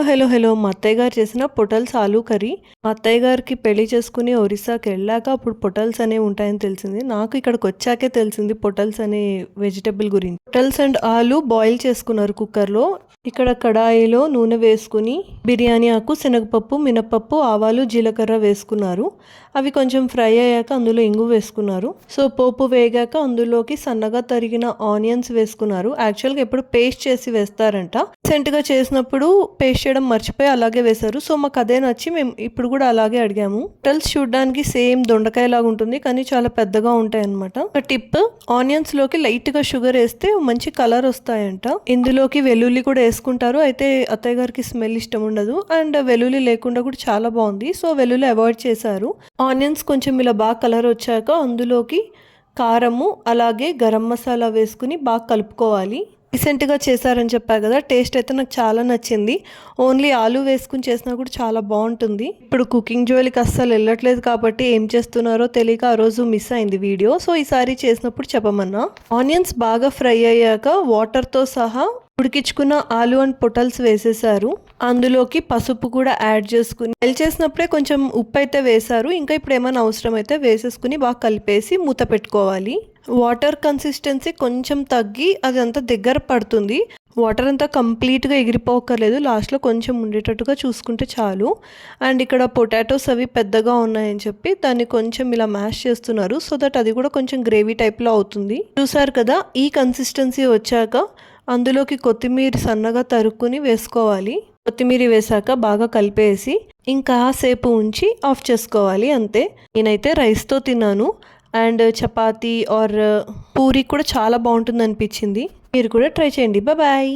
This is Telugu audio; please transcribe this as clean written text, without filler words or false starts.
హలో హలో మా అత్తయ్య గారు చేసిన పొటల్స్ ఆలూ కర్రీ. మా అత్తయ్య గారికి పెళ్లి చేసుకుని ఒరిస్సాకి వెళ్ళాక అప్పుడు పొటల్స్ అనేవి ఉంటాయని తెలిసింది. నాకు ఇక్కడికి వచ్చాకే తెలిసింది పొటల్స్ అనే వెజిటబుల్ గురించి. పొటల్స్ అండ్ ఆలు బాయిల్ చేసుకున్నారు కుక్కర్లో. ఇక్కడ కడాయిలో నూనె వేసుకుని బిర్యానీ ఆకు, శనగపప్పు, మినపప్పు, ఆవాలు, జీలకర్ర వేసుకున్నారు. అవి కొంచెం ఫ్రై అయ్యాక అందులో ఇంగు వేసుకున్నారు. సో పోపు వేగాక అందులోకి సన్నగా తరిగిన ఆనియన్స్ వేసుకున్నారు. యాక్చువల్గా ఎప్పుడు పేస్ట్ చేసి వేస్తారంట. రీసెంట్గా చేసినప్పుడు పేస్ట్ చేయడం మర్చిపోయి అలాగే వేశారు. సో మాకు అదే నచ్చి మేము ఇప్పుడు కూడా అలాగే అడిగాము. పొటల్స్ చూడడానికి సేమ్ దొండకాయ లాగా ఉంటుంది, కానీ చాలా పెద్దగా ఉంటాయి అనమాట. ఒక టిప్, ఆనియన్స్ లోకి లైట్ గా షుగర్ వేస్తే మంచి కలర్ వస్తాయంట. ఇందులోకి వెల్లుల్లి కూడా వేసుకుంటారు. అయితే అత్తయ్య గారికి స్మెల్ ఇష్టం ఉండదు, అండ్ వెల్లుల్లి లేకుండా కూడా చాలా బాగుంది. సో వెల్లుల్లి అవాయిడ్ చేశారు. ఆనియన్స్ కొంచెం ఇలా బాగా కలర్ వచ్చాక అందులోకి కారము అలాగే గరం మసాలా వేసుకుని బాగా కలుపుకోవాలి. రీసెంట్గా చేశారని చెప్పారు కదా, టేస్ట్ అయితే నాకు చాలా నచ్చింది. ఓన్లీ ఆలు వేసుకుని చేసినా కూడా చాలా బాగుంటుంది. ఇప్పుడు కుకింగ్ జోలికి అస్సలు వెళ్ళట్లేదు కాబట్టి ఏం చేస్తున్నారో తెలియక ఆ రోజు మిస్ అయింది వీడియో. సో ఈసారి చేసినప్పుడు చెప్పమన్నా. ఆనియన్స్ బాగా ఫ్రై అయ్యాక వాటర్తో సహా ఉడికించుకున్న ఆలు అండ్ పొటల్స్ వేసేసారు. అందులోకి పసుపు కూడా యాడ్ చేసుకుని బాయిల్ చేసినప్పుడే కొంచెం ఉప్పు అయితే వేశారు. ఇంకా ఇప్పుడు ఏమైనా అవసరం అయితే వేసేసుకుని బాగా కలిపేసి మూత పెట్టుకోవాలి. వాటర్ కన్సిస్టెన్సీ కొంచెం తగ్గి అదంతా దగ్గర పడుతుంది. వాటర్ అంతా కంప్లీట్గా ఎగిరిపోకర్లేదు, లాస్ట్లో కొంచెం ఉండేటట్టుగా చూసుకుంటే చాలు. అండ్ ఇక్కడ పొటాటోస్ అవి పెద్దగా ఉన్నాయని చెప్పి దాన్ని కొంచెం ఇలా మ్యాష్ చేస్తున్నారు, సో దట్ అది కూడా కొంచెం గ్రేవీ టైప్లో అవుతుంది. చూసారు కదా, ఈ కన్సిస్టెన్సీ వచ్చాక అందులోకి కొత్తిమీర సన్నగా తరుక్కుని వేసుకోవాలి. కొత్తిమీర వేసాక బాగా కలిపేసి ఇంకా సేపు ఉంచి ఆఫ్ చేసుకోవాలి, అంతే. నేనైతే రైస్తో తిన్నాను, అండ్ చపాతీ ఆర్ పూరి కూడా చాలా బాగుంటుంది అనిపించింది. మీరు కూడా ట్రై చేయండి. బాయ్.